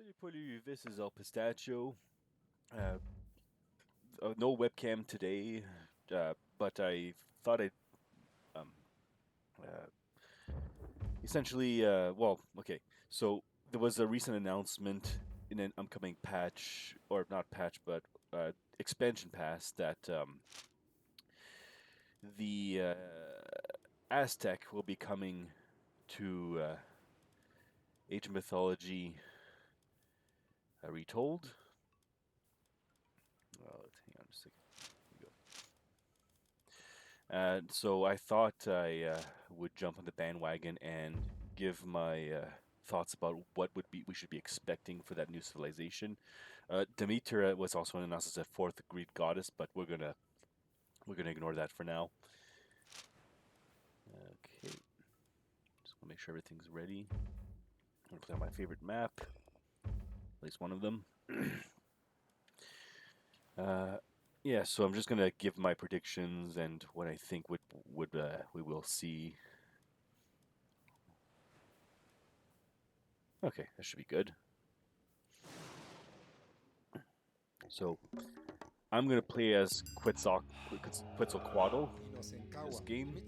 Salut, this is El Pistachio. Uh, no webcam today, but I thought I'd um, uh, well, okay. So there was a recent announcement in an upcoming patch, or not patch, but expansion pass that the Aztec will be coming to Age of Mythology Retold. Hang on a second. Here we go. So I thought I would jump on the bandwagon and give my thoughts about what we should be expecting for that new civilization. Demeter was also announced as a fourth Greek goddess, but we're gonna ignore that for now. Okay, just wanna make sure everything's ready. I'm gonna play on my favorite map, at least one of them. Yeah, so I'm just gonna give my predictions and what I think we will see. Okay, that should be good. So I'm gonna play as Quetzalcoatl in this game.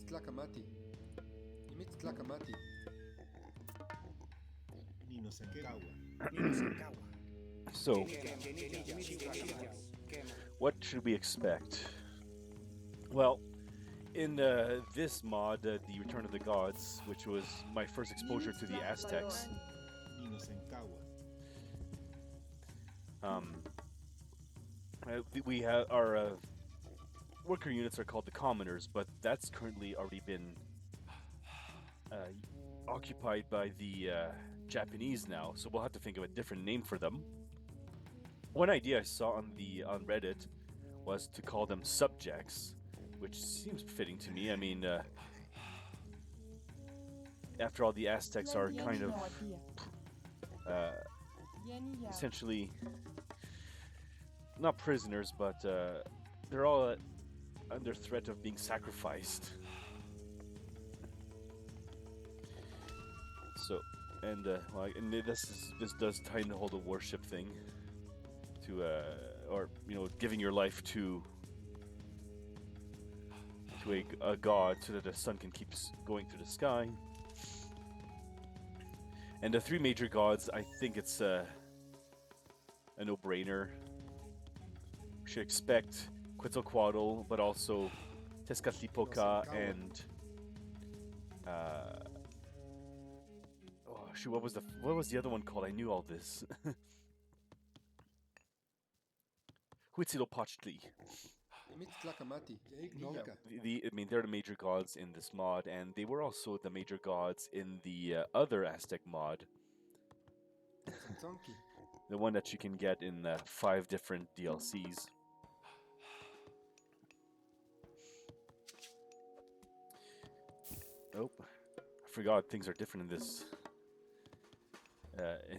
So, what should we expect? Well, in this mod, The Return of the Gods, which was my first exposure to the Aztecs, we have our worker units are called the commoners, but that's currently already been occupied by the Japanese now, so we'll have to think of a different name for them. One idea I saw on Reddit was to call them subjects, which seems fitting to me. I mean, after all, the Aztecs are kind of essentially not prisoners, but they're all under threat of being sacrificed. So, and this does tie in the whole worship thing, to or giving your life to a god so that the sun can keep going through the sky. And the three major gods, I think it's a no-brainer. We should expect Quetzalcoatl, but also Tezcatlipoca and oh shoot, what was the other one called? I knew all this. Huitzilopochtli. I mean, they're the major gods in this mod, and they were also the major gods in the other Aztec mod. The one that you can get in 5 different DLCs. Oh, I forgot things are different in this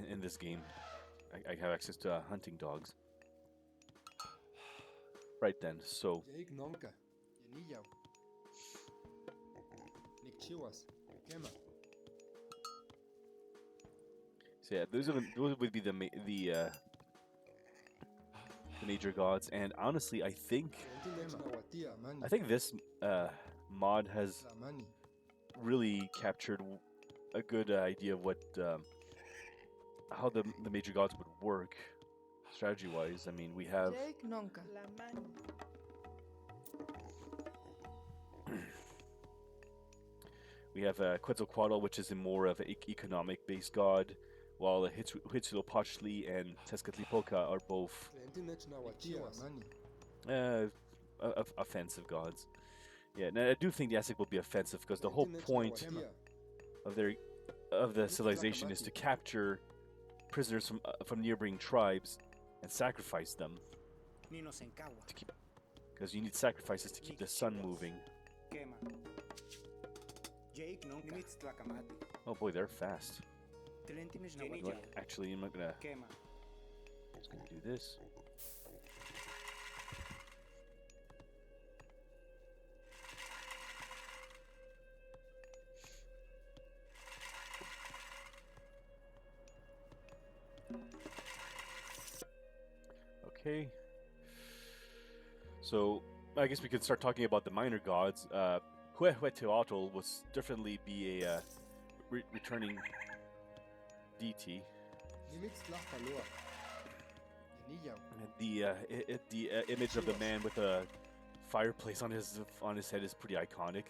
in this game. I have access to hunting dogs. Right then, so yeah, those would be the major gods, and honestly, I think this mod has really captured a good idea of what how the major gods would work strategy-wise. I mean, we have Quetzalcoatl, which is a more of an economic-based god, while Huitzilopochtli and Tezcatlipoca are both offensive gods. Yeah, and I do think the Aztec will be offensive because the whole point of the civilization is to capture prisoners from neighboring tribes and sacrifice them. Because you need sacrifices to keep the sun moving. Oh boy, they're fast. Actually, I'm not gonna. Just gonna do this. Okay. So I guess we could start talking about the minor gods. Huehueteotl will definitely be a returning deity. The image of the man with a fireplace on his head is pretty iconic.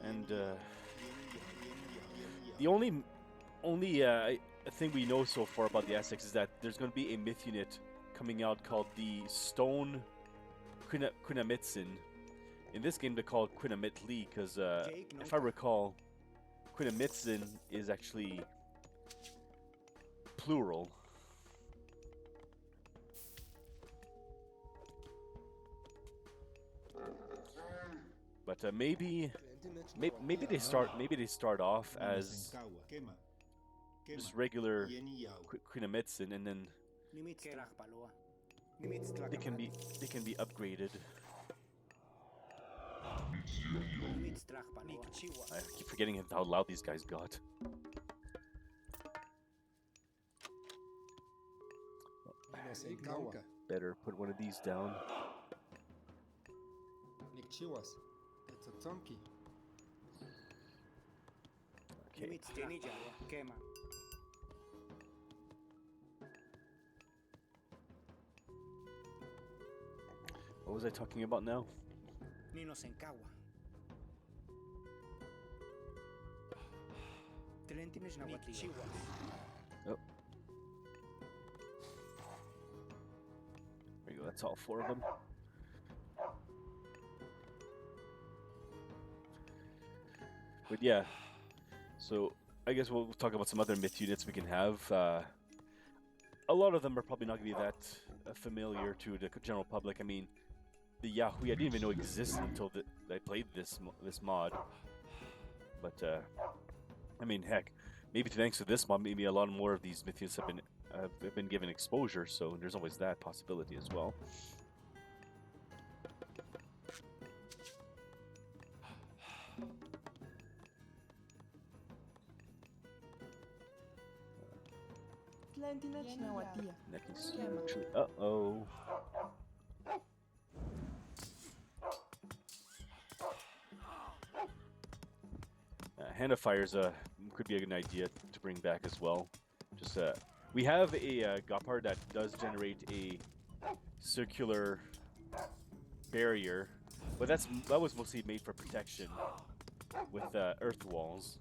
And the only thing we know so far about the Aztecs is that there's going to be a myth unit coming out called the Stone Quinamitsin. In this game, they're called Quinamitli because, if I recall, Quinamitsin is actually plural. But maybe they start off as just regular Quinamitsin, and then they can be upgraded. I keep forgetting how loud these guys got. Better put one of these down. Okay. What was I talking about now? Oh. There you go, that's all 4 of them. But yeah, so I guess we'll talk about some other myth units we can have. A lot of them are probably not going to be that familiar to the general public. I mean, the Yahui I didn't even know existed until I played this mod. But I mean, heck, maybe thanks to this mod, maybe a lot more of these myth units have been given exposure. So there's always that possibility as well. Uh-oh. Hand of Fires could be a good idea to bring back as well. Just we have a Gopar that does generate a circular barrier, but that was mostly made for protection with earth walls.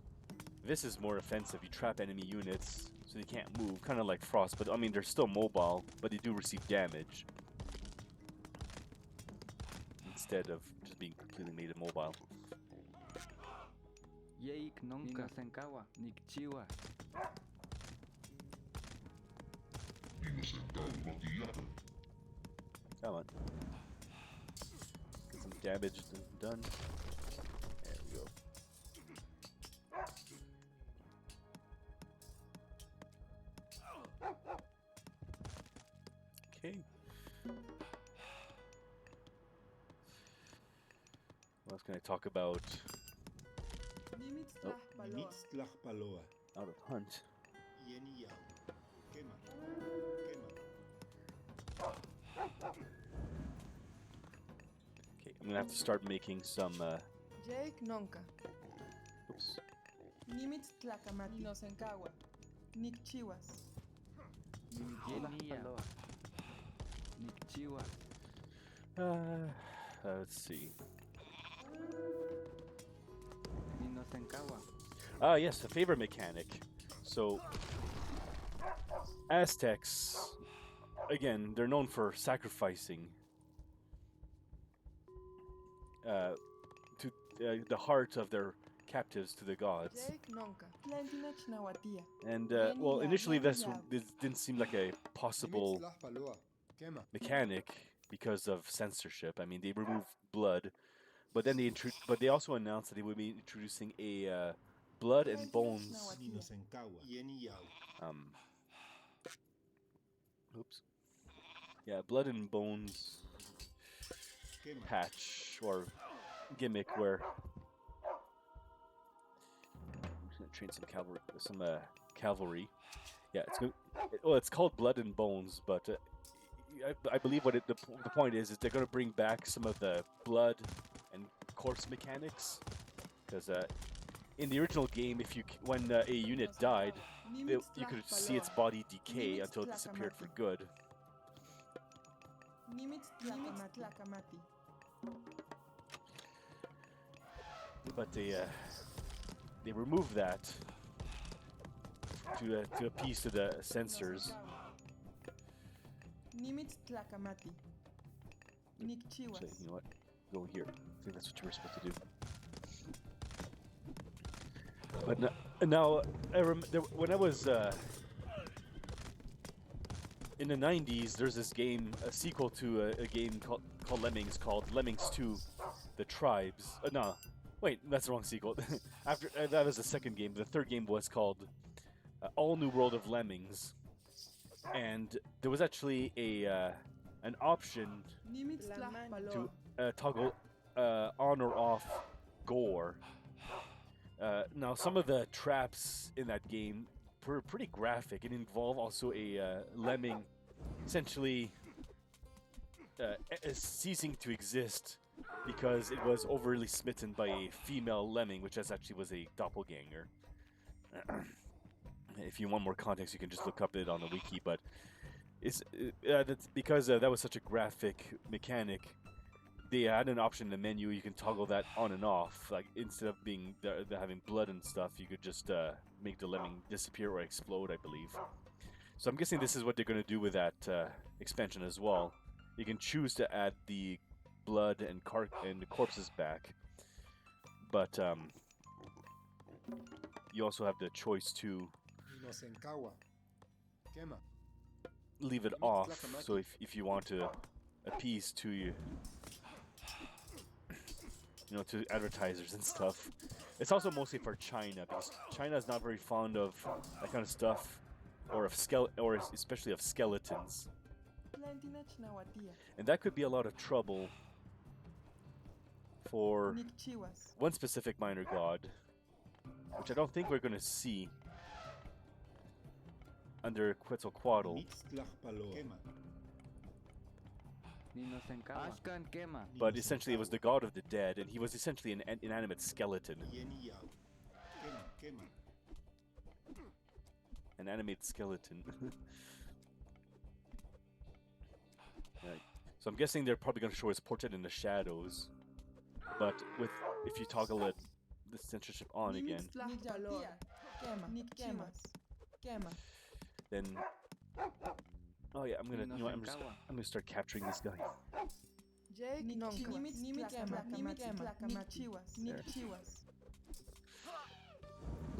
This is more offensive. You trap enemy units so they can't move, kind of like Frost, but I mean they're still mobile, but they do receive damage instead of just being completely made immobile. Come on. Get some damage done. There we go. Okay. What else can I talk about? Oh. Out of hunt. Okay, I'm gonna have to start making some. Oops. Let's see. Yes, a favor mechanic. So, Aztecs, again, they're known for sacrificing to the heart of their captives to the gods. And, well, initially this didn't seem like a possible mechanic because of censorship. I mean, they removed blood, but then they also announced that they would be introducing a blood and bones. Oops. Yeah, blood and bones patch or gimmick where gonna train some cavalry. Yeah, it's called Blood and Bones, but I believe what the point is they're gonna bring back some of the blood and corpse mechanics, because in the original game, when a unit died, you could see its body decay until it disappeared for good. But they removed that to appease to the censors. So, you know what? Go here. I think that's what you were supposed to do. But now when I was in the 90s, there's this game, a sequel to a game called Lemmings, called Lemmings 2: The Tribes. No, wait, that's the wrong sequel. After that was the second game. The third game was called All New World of Lemmings, and there was actually an option to toggle on or off gore. Now, some of the traps in that game were pretty graphic and involve also a lemming essentially ceasing to exist because it was overly smitten by a female lemming, which actually was a doppelganger. If you want more context, you can just look up it on the wiki, but that's because that was such a graphic mechanic. They had an option in the menu. You can toggle that on and off. Like, instead of having blood and stuff, you could just make the lemming disappear or explode, I believe. So I'm guessing this is what they're going to do with that expansion as well. You can choose to add the blood and the corpses back, but you also have the choice to leave it off. So if you want to appease to to advertisers and stuff. It's also mostly for China, because China is not very fond of that kind of stuff, or especially of skeletons. And that could be a lot of trouble for one specific minor god, which I don't think we're going to see under Quetzalcoatl. But essentially it was the god of the dead, and he was essentially an inanimate skeleton. An animated skeleton. Right. So I'm guessing they're probably going to show his portrait in the shadows, but if you toggle the censorship on again, then oh yeah, I'm gonna start capturing this guy.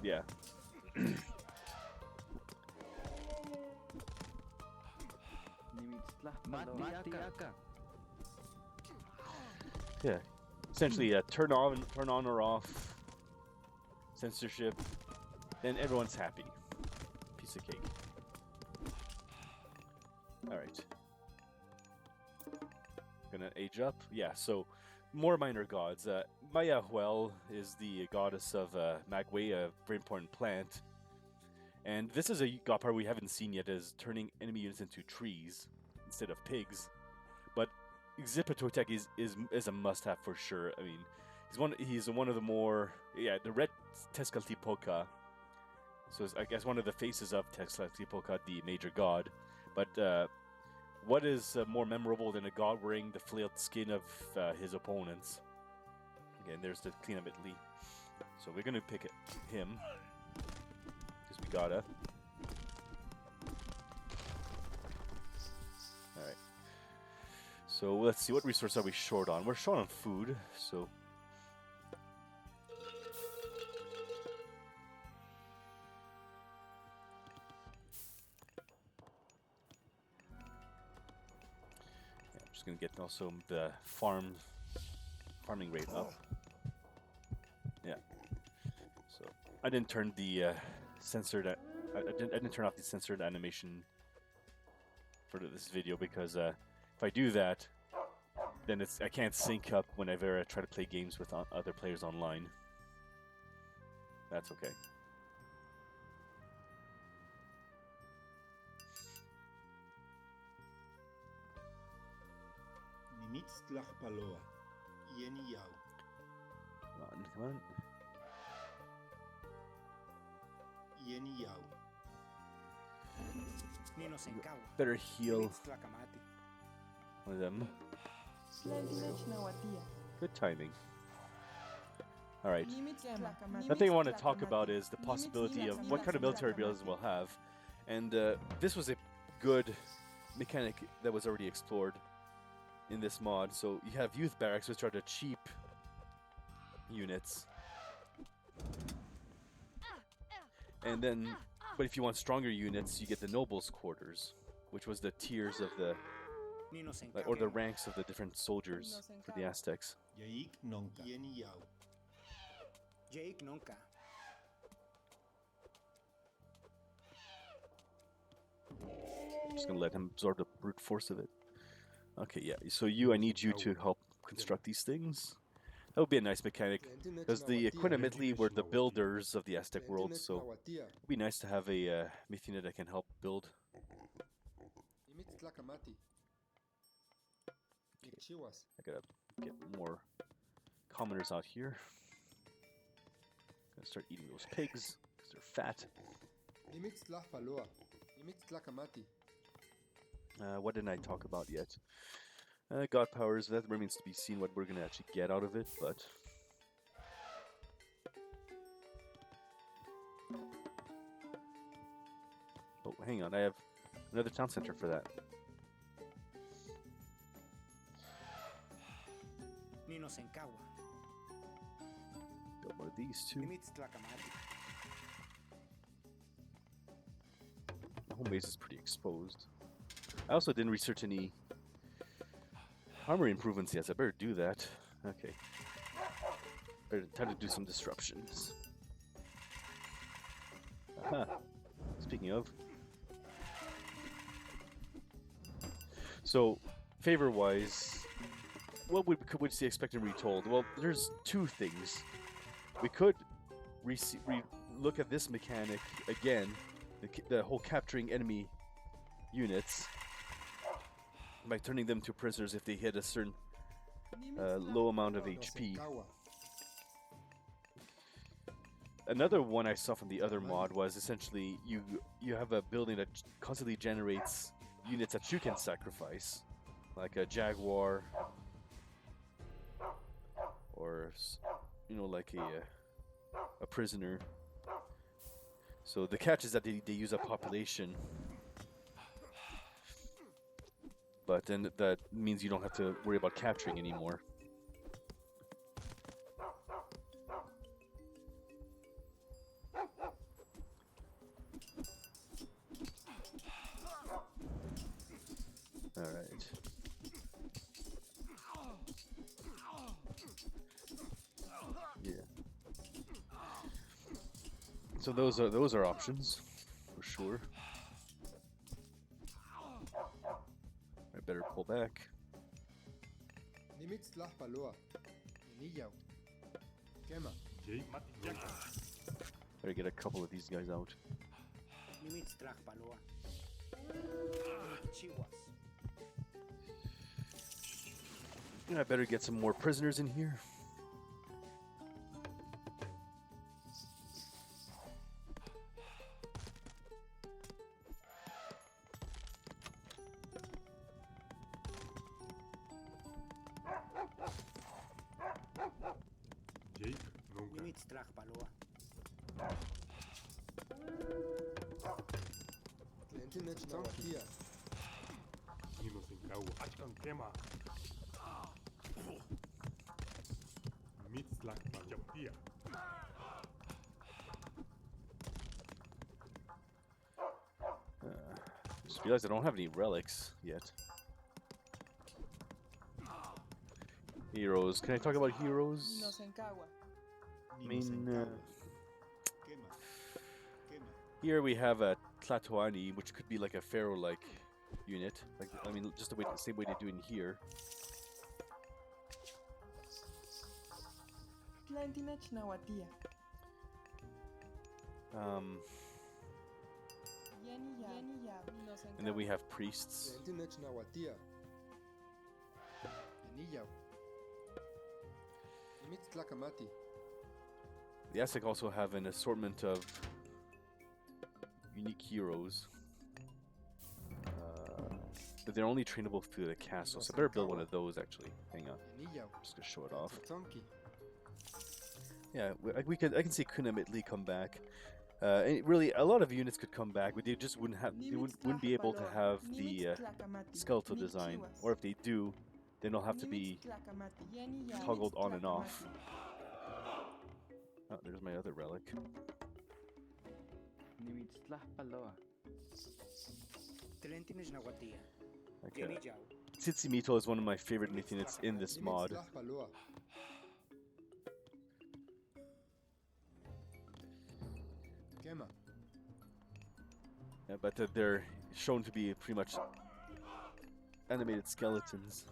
Yeah. Yeah. Essentially, turn on or off censorship, then everyone's happy. Piece of cake. Alright. Gonna age up? Yeah, so more minor gods. Mayahuel is the goddess of Magway, a very important plant. And this is a god part we haven't seen yet, is turning enemy units into trees instead of pigs. But Xipatotek is a must-have for sure. I mean, he's one of the more the red Tezcatlipoca. So I guess one of the faces of Tezcatlipoca, the major god. But what is more memorable than a god wearing the flailed skin of his opponents? Again, there's the clean up Italy. So we're gonna pick him because we gotta. All right. So let's see, what resource are we short on? We're short on food, so. Just gonna get also the farming rate up. Yeah. So I didn't turn the censored. I didn't turn off the censored animation for this video because if I do that, then I can't sync up whenever I try to play games with other players online. That's okay. Come on. Better heal one of them. Good timing. Alright. The thing I want to talk about is the possibility of what kind of military builds we'll have. And this was a good mechanic that was already explored in this mod. So you have youth barracks, which are the cheap units. And then, but if you want stronger units, you get the nobles' quarters, which was the tiers of the, or the ranks of the different soldiers for the Aztecs. I'm just gonna let him absorb the brute force of it. Okay, yeah. So I need you to help construct these things. That would be a nice mechanic, because the Equanimity were the builders of the Aztec world, so it'd be nice to have a myth unit that can help build. Okay. I gotta get more commoners out here. Gonna start eating those pigs, because they're fat. What didn't I talk about yet? God powers, that remains to be seen what we're going to actually get out of it, but... Oh, hang on, I have another town center for that. Got one of these two. The home base is pretty exposed. I also didn't research any armor improvements yet, so I better do that. Okay. Better try to do some disruptions. Aha. Speaking of. So, favor-wise, what would we expect in Retold? Well, there's two things. We could look at this mechanic again, the whole capturing enemy units, by turning them to prisoners if they hit a certain low amount of HP. Another one I saw from the other mod was essentially you have a building that constantly generates units that you can sacrifice, like a jaguar, or like a prisoner. So the catch is that they use up population. But then that means you don't have to worry about capturing anymore. Alright. Yeah. So those are options, for sure. I better pull back. Better get a couple of these guys out. I better get some more prisoners in here. Just realized I don't have any relics yet. Heroes. Can I talk about heroes? I mean, here we have a Tlatoani, which could be like a pharaoh-like unit. Like, I mean, just the same way they do in here. And then we have priests. The Aztec also have an assortment of unique heroes. But they're only trainable through the castle, so I better build one of those actually. Hang on. I'm just gonna show it off. Yeah, I can see Kunamitli come back. Really, a lot of units could come back, but they just wouldn't be able to have the skeletal design, or if they do, then they'll have to be toggled on and off. Oh, there's my other relic. Okay. Tsitsimito is one of my favorite myth units in this mod. Yeah, but they're shown to be pretty much animated skeletons.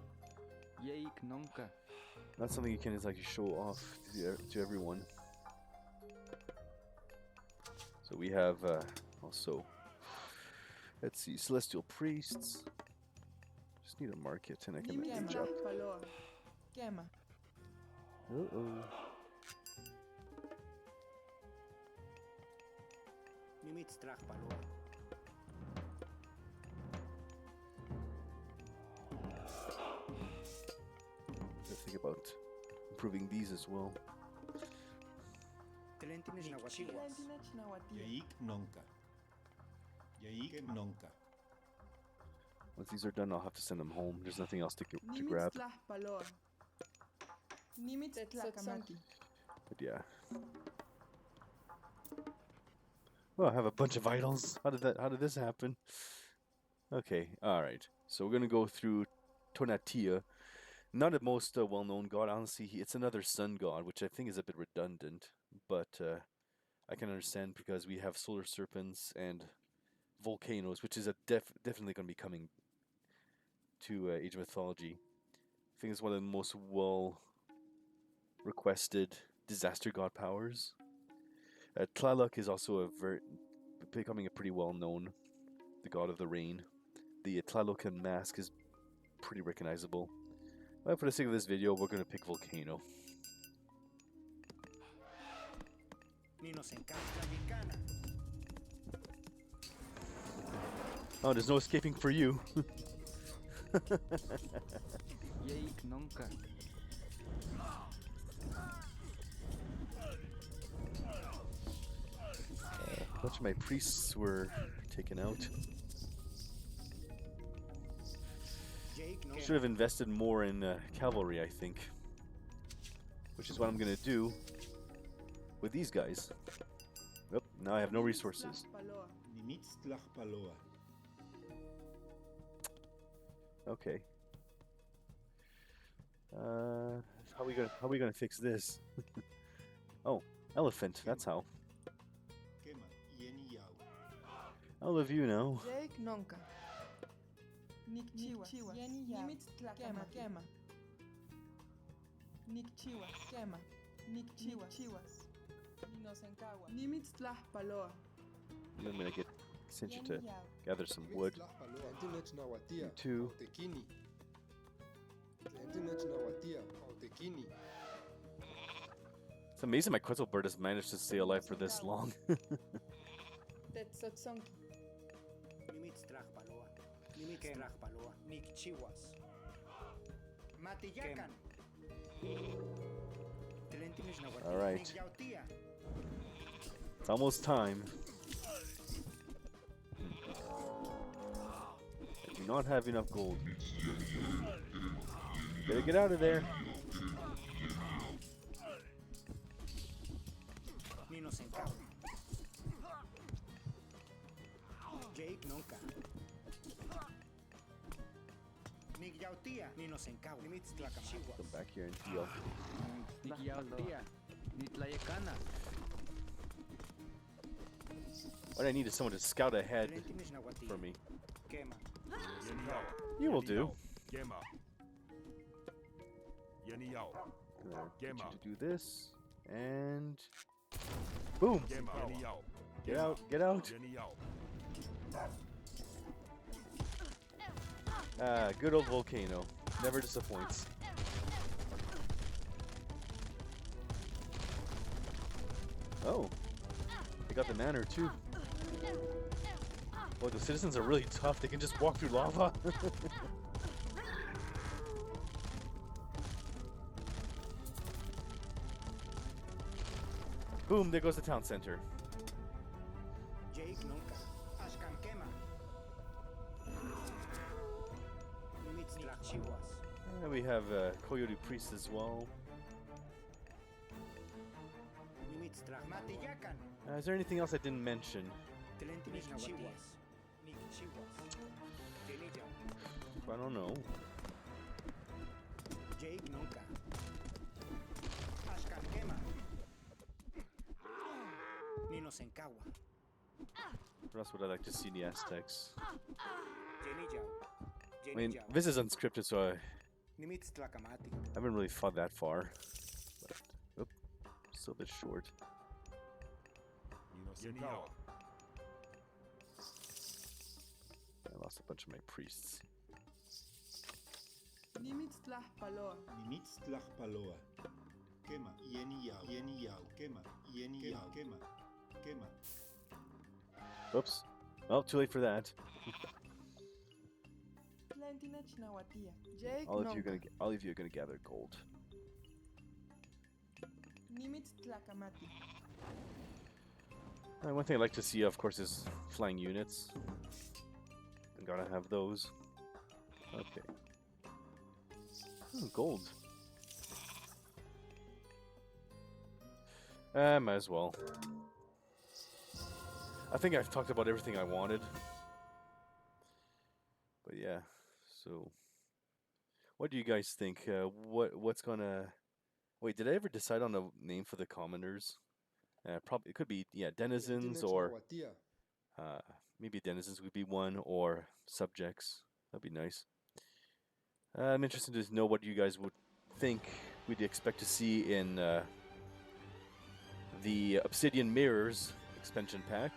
Not something you can just like show off to everyone. So we have also, let's see, celestial priests. Just need a market and I can age up. Uh-oh. Let's think about improving these as well. Once these are done, I'll have to send them home. There's nothing else to grab. But yeah. Well, I have a bunch of idols. How did this happen? Okay, alright. So we're gonna go through Tonatia. Not the most well-known god, honestly. It's another sun god, which I think is a bit redundant. But I can understand because we have solar serpents and volcanoes, which is definitely going to be coming to Age of Mythology. I think it's one of the most well-requested disaster god powers. Tlaloc is also becoming a pretty well-known, the god of the rain. The Tlalocan mask is pretty recognizable. But for the sake of this video, we're going to pick Volcano. Oh, there's no escaping for you. A bunch of my priests were taken out. Should have invested more in cavalry, I think. Which is what I'm going to do with these guys. Yep, now I have no resources. Okay. How are we gonna fix this? Oh, elephant. That's how. I love you now. I'm gonna get Accenture to gather some wood. You too. It's amazing my Quetzal bird has managed to stay alive for this long. Alright. It's almost time. I do not have enough gold. Better get out of there. Come back here and heal. What I need is someone to scout ahead for me. You will do. Get you to do this, and boom! Get out! Get out! Ah, good old volcano. Never disappoints. Oh, they got the manor too. Well, the citizens are really tough. They can just walk through lava. Boom, there goes the town center. And we have Coyote Priest as well. Is there anything else I didn't mention? I don't know. What else would I like to see in the Aztecs? I mean, this is unscripted, so I haven't really thought that far. But, oop, still a bit short. I lost a bunch of my priests. Oops. Well, too late for that. All of you are gonna gather gold. One thing I'd like to see, of course, is flying units. I gotta have those. Okay. Gold. Might as well. I think I've talked about everything I wanted. But yeah, so what do you guys think? What's gonna... Wait, did I ever decide on a name for the commoners? Probably it could be denizens, or maybe denizens would be one, or subjects. That'd be nice. I'm interested to know what you guys would think we'd expect to see in the Obsidian Mirrors expansion pack.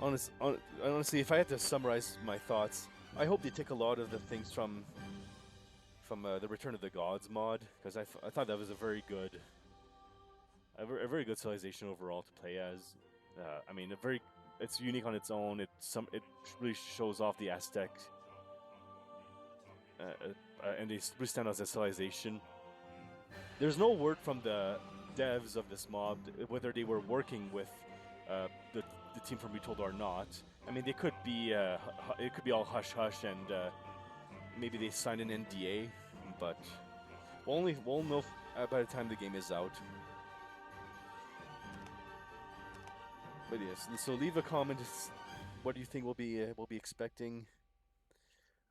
Honestly, if I had to summarize my thoughts, I hope they take a lot of the things from the Return of the Gods mod, because I thought that was a very good civilization overall to play as. I mean, it's unique on its own. It really shows off the Aztec, and they really stand out as a civilization. There's no word from the devs of this mod whether they were working with the team from Retold or not. I mean, they could be it could be all hush hush, and maybe they signed an NDA, but we'll know by the time the game is out. But yes, so leave a comment. What do you think we'll be expecting?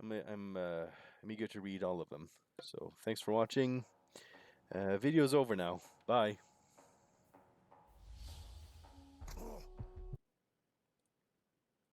I'm eager to read all of them. So thanks for watching. Video's over now. Bye.